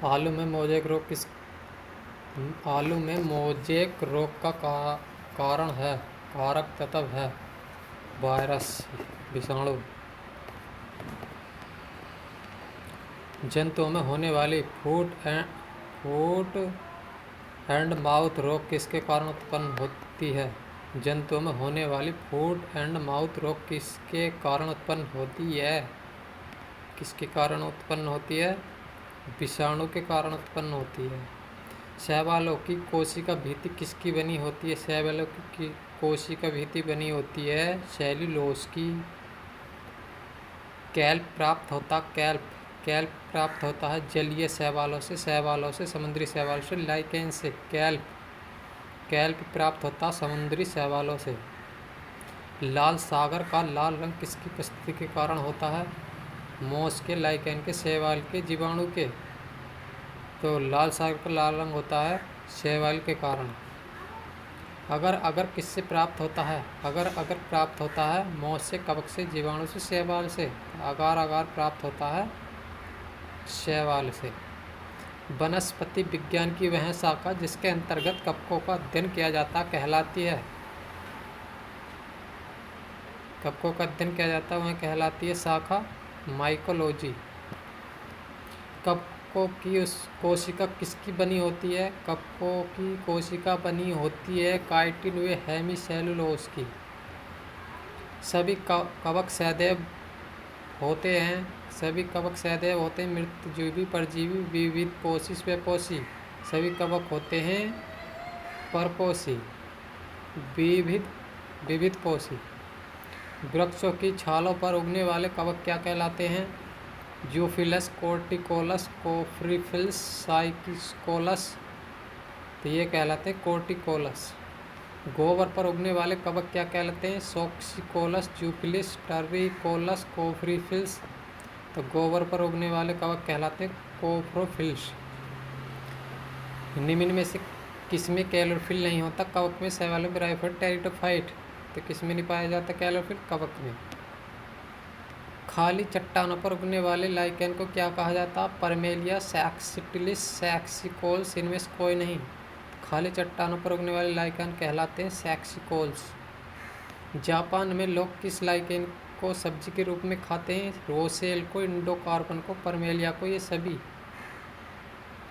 आलू में मोजेक रोग का कारण है कारक तत्व है वायरस विषाणु। जंतुओं में होने वाली फूट एंड माउथ रोग किसके कारण उत्पन्न होती है? जंतुओं में होने वाली फूट एंड माउथ रोग किसके कारण उत्पन्न होती है? किसके कारण उत्पन्न होती है? विषाणु के कारण उत्पन्न होती है। शैवालों की कोशिका भित्ति किसकी बनी होती है? शैवालों की कोशिका भित्ति बनी होती है सेल्यूलोज की। कैल्प प्राप्त होता है जलीय शैवालों से समुद्री शैवालों से लाइकेन से। कैल्प प्राप्त होता है समुद्री शैवालों से। लाल सागर का लाल रंग किसकी उपस्थिति के कारण होता है? मोस के, लाइकेन के, शैवाल के, जीवाणु के। तो लाल सागर का लाल रंग होता है शैवाल के कारण। अगर किससे प्राप्त होता है? अगर प्राप्त होता है मोस से, कवक से, जीवाणु से, शैवाल से। अगर प्राप्त होता है शैवाल से। वनस्पति विज्ञान की वह शाखा जिसके अंतर्गत कवकों का अध्ययन किया जाता कहलाती है। कवकों का अध्ययन किया जाता है वह कहलाती है शाखा माइकोलॉजी। कवकों की उस कोशिका किसकी बनी होती है? कवकों की कोशिका बनी होती है काइटिन व हेमीसेल्यूलोज की। सभी कवक सहदेव होते हैं मृतजीवी, परजीवी, विविध पोषी, स्वपोषी। सभी कवक होते हैं परपोषी, विविध पोषी। वृक्षों की छालों पर उगने वाले कवक क्या कहलाते हैं? ज़ूफिलस, कोर्टिकोलस, कोफ्रीफिल्स, साइकिस्कोलस। तो ये कहलाते हैं कोर्टिकोलस। गोबर पर उगने वाले कवक क्या कहलाते हैं? सॉक्सिकोलस, ज़ूफिलिस, टर्रिकोलस, कोफ्रीफिल्स। तो गोबर पर उगने वाले कवक कहलाते हैं कोफ्रोफिल्स। निम्न में से किसमें कैलोरोफिल नहीं होता? कवक में, शैवालों में, ब्रायोफाइट, टेरिडोफाइट। तो किसमें नहीं पाया जाता कैलोरोफिल? कवक में। खाली चट्टानों पर उगने वाले लाइकेन को क्या कहा जाता है? परमेलिया, सैक्सिटिलिस, सैक्सिकोल्स। इनमें से कोई नहीं। खाली चट्टानों पर उगने वाले लाइकेन कहलाते हैं सैक्सिकोल्स। जापान में लोग किस लाइकेन को सब्जी के रूप में खाते हैं? रोसेल को, इंडोकार्पन को, परमेलिया को, ये सभी।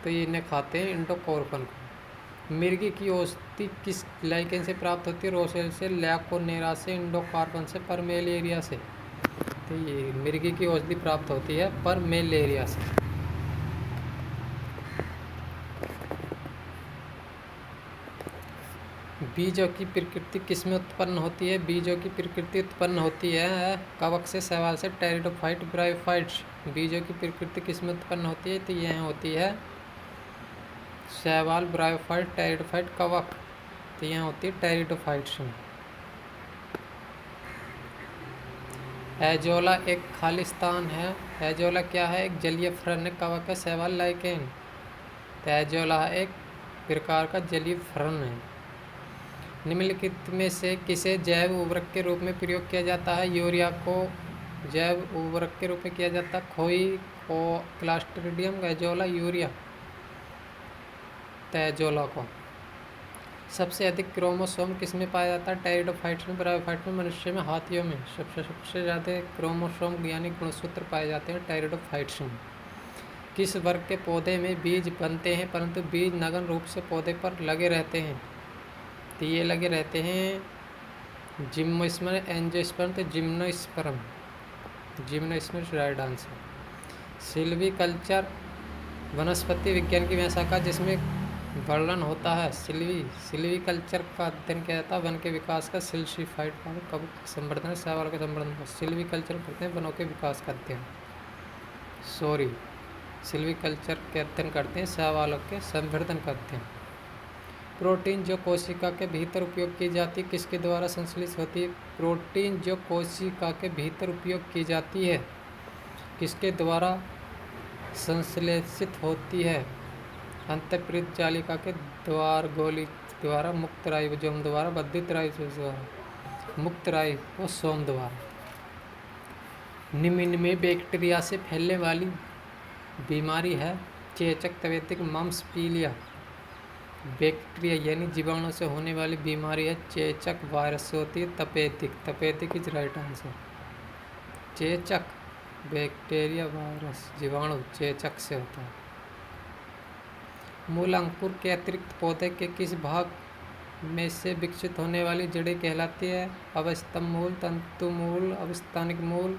तो ये इन्हें खाते हैं इंडोकार्पन को। मिर्गी की औषधि किस लाइकेन से प्राप्त होती है? रोसेल से, लैकोनेरा से, इंडोकार्पन से, परमेलेरिया से। तो ये मिर्गी की औषधि प्राप्त होती है परमेलेरिया से। बीजों की प्रकृति किसमें उत्पन्न होती है? बीजों की प्रकृति उत्पन्न होती है कवक से, शैवाल से, टेरिडोफाइट, ब्रायोफाइट्स। बीजों की प्रकृति किसमें उत्पन्न होती है? तो यह होती है शैवाल, ब्रायोफाइट, टेरिडोफाइट, कवक। तो यह होती है टेरिडोफाइट्स में। एजोला एक खाली स्थान है। एजोला क्या है? एक जलीय फर्न कवक है, शैवाल, लाइकेन। तो एजोला एक प्रकार का जलीय फर्न है। निम्नलिखित में से किसे जैव उर्वरक के रूप में प्रयोग किया जाता है? यूरिया को जैव उर्वरक के रूप में किया जाता है। खोई को, क्लास्ट्रिडियम, एजोला, यूरिया। तो एजोला को। सबसे अधिक क्रोमोसोम किसमें पाया जाता है? टेरिडोफाइट्स में, ब्रायोफाइट्स में, मनुष्य में, हाथियों में। सबसे ज़्यादा क्रोमोसोम यानी गुणसूत्र पाए जाते हैं टेरिडोफाइट्स में। किस वर्ग के पौधे में बीज बनते हैं परंतु बीज नग्न रूप से पौधे पर लगे रहते हैं? तो ये लगे रहते हैं जिम्नोस्पर्म, एंजियोस्पर्म। तो जिम्नोस्पर्म राइट आंसर। सिल्वीकल्चर वनस्पति विज्ञान की वह शाखा जिसमें वर्णन होता है सिल्वीकल्चर का अध्ययन किया जाता है वन के विकास का। सिल्वीफाइड कवक संवर्धन, शैवाल के संवर्धन। सिल्वीकल्चर करते हैं वनों के विकास का अध्ययन। सिल्वीकल्चर के अध्ययन करते हैं शैवालों के संवर्धन का अध्ययन। प्रोटीन जो कोशिका के भीतर उपयोग की जाती है किसके द्वारा संश्लेषित होती है? प्रोटीन जो कोशिका के भीतर उपयोग की जाती है किसके द्वारा संश्लेषित होती है? अंतःप्रेत जालिका के द्वार गोली द्वारा, मुक्त राइबोसोम द्वारा, बद्धित राइबोसोम द्वारा, मुक्त राइबोसोम द्वारा। निम्न में बैक्टीरिया से फैलने वाली बीमारी है चेचक, तपेदिक, मम्स, पीलिया बैक्टीरिया यानी जीवाणु से होने वाली बीमारी है। चेचक वायरस से होती है। तपेदिक इज राइट आंसर। चेचक बैक्टीरिया, वायरस, जीवाणु चेचक से होता है। मूल अंकुर के अतिरिक्त पौधे के किस भाग में से विकसित होने वाली जड़ें कहलाती है? अवस्तंभ मूल, तंतु मूल, अवस्थानिक मूल,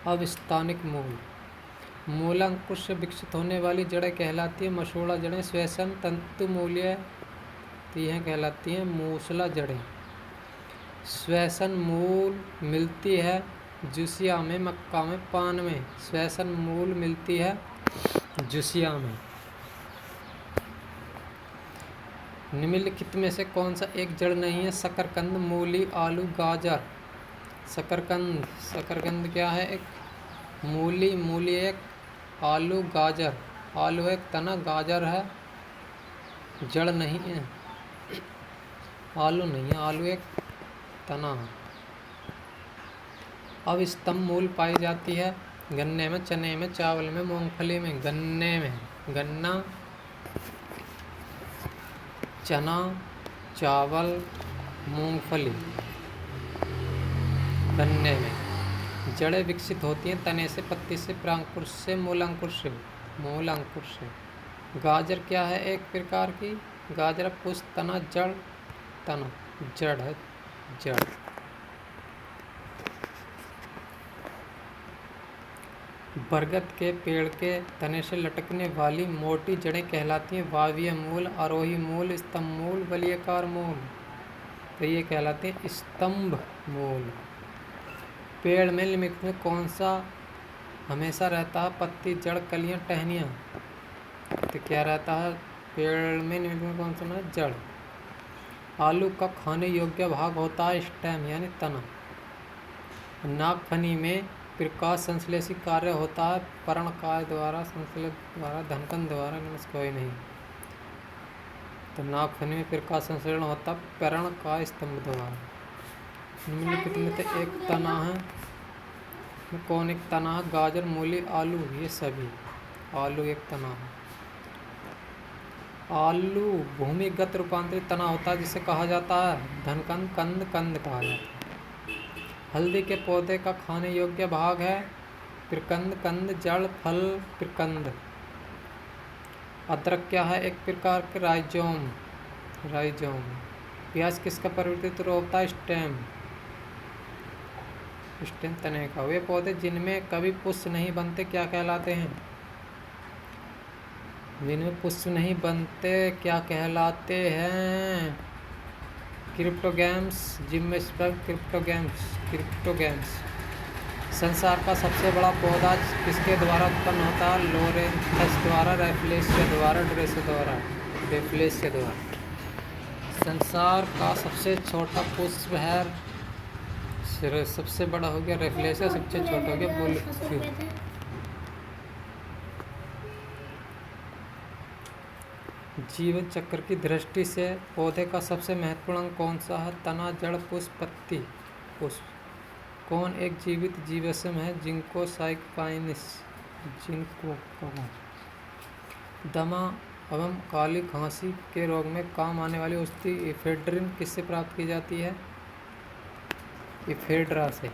अवस्थानिक मूल। मूलांकुर से विकसित होने वाली जड़ें कहलाती है मसूड़ा जड़ें। श्वसन तंतु मूल्य यह कहलाती हैं मूसला जड़ें। श्वसन मूल मिलती है जुसिया में, मक्का में, पान में। श्वसन मूल मिलती है जुसिया में। निम्नलिखित में से कौन सा एक जड़ नहीं है? शकरकंद, मूली, आलू, गाजर। शकरकंद क्या है? एक मूली एक, आलू, गाजर। आलू एक तना, गाजर है जड़ नहीं है। आलू नहीं है, आलू एक तना है। अब स्तंभ मूल पाई जाती है गन्ने में, चने में, चावल में, मूंगफली में। गन्ने में गन्ना, चना, चावल, मूंगफली। गन्ने में जड़ें विकसित होती हैं तने से, पत्ती से, परांकुर से, मूलांकुर से। मूलांकुर से। गाजर क्या है? एक प्रकार की गाजर पुष्प, तना, जड़, तना, जड़ है, जड़। बरगद के पेड़ के तने से लटकने वाली मोटी जड़ें कहलाती हैं वायवीय मूल, आरोही मूल, स्तंभ मूल, वलयाकार मूल। तो ये कहलाते हैं स्तंभ मूल। पेड़ में निम्नलिखित में कौन सा हमेशा रहता है? पत्ती, जड़, कलियां, टहनियाँ। तो क्या रहता है पेड़ में? निम्नलिखित में कौन सा ना? जड़। आलू का खाने योग्य भाग होता है स्टेम यानी तना। नागफनी में प्रकाश संश्लेषी कार्य होता है पर्णकाय द्वारा, संश्लेष द्वारा, धनकन द्वारा, कोई नहीं। तो नागफनी में प्रकाश संश्लेषण होता है पर्णकाय स्तंभ द्वारा। निम्नलिखित में तो एक तना है, कौन एक तना है? गाजर, मूली, आलू, ये सभी। आलू एक तना है। आलू भूमिगत रूपांतरित तना होता है जिसे कहा जाता है धनकन, कंद कहा जाता है। हल्दी के पौधे का खाने योग्य भाग है प्रकंद, कंद, जड़, फल, प्रकंद। अदरक क्या है? एक प्रकार के राइजोम। प्याज किसका परिवर्तित रूप होता है? स्टेम तने का। वे पौधे जिनमें कभी पुष्प नहीं बनते क्या कहलाते हैं? जिनमें पुष्प नहीं बनते क्या कहलाते हैं? Cryptogams, gymnosperm, cryptogams. संसार का सबसे बड़ा पौधा किसके द्वारा उत्पन्न होता है? लोरेंथस द्वारा, रेफ्लेशिया द्वारा, रेफ्लेशिया द्वारा। संसार का सबसे छोटा पुष्प है, सबसे बड़ा हो गया रेफ्लेशिया, सबसे छोटा हो गया बोल्फी। जीवन चक्र की दृष्टि से पौधे का सबसे महत्वपूर्ण अंग कौन सा है? तना, जड़, पुष्प, पत्ती। पुष्प। कौन एक जीवित जीवाश्म है? जिंको साइक्वाइनिस। दमा एवं काली खांसी के रोग में काम आने वाली औषधि इफेड्रिन किससे प्राप्त की जाती है? इफेड्रा से।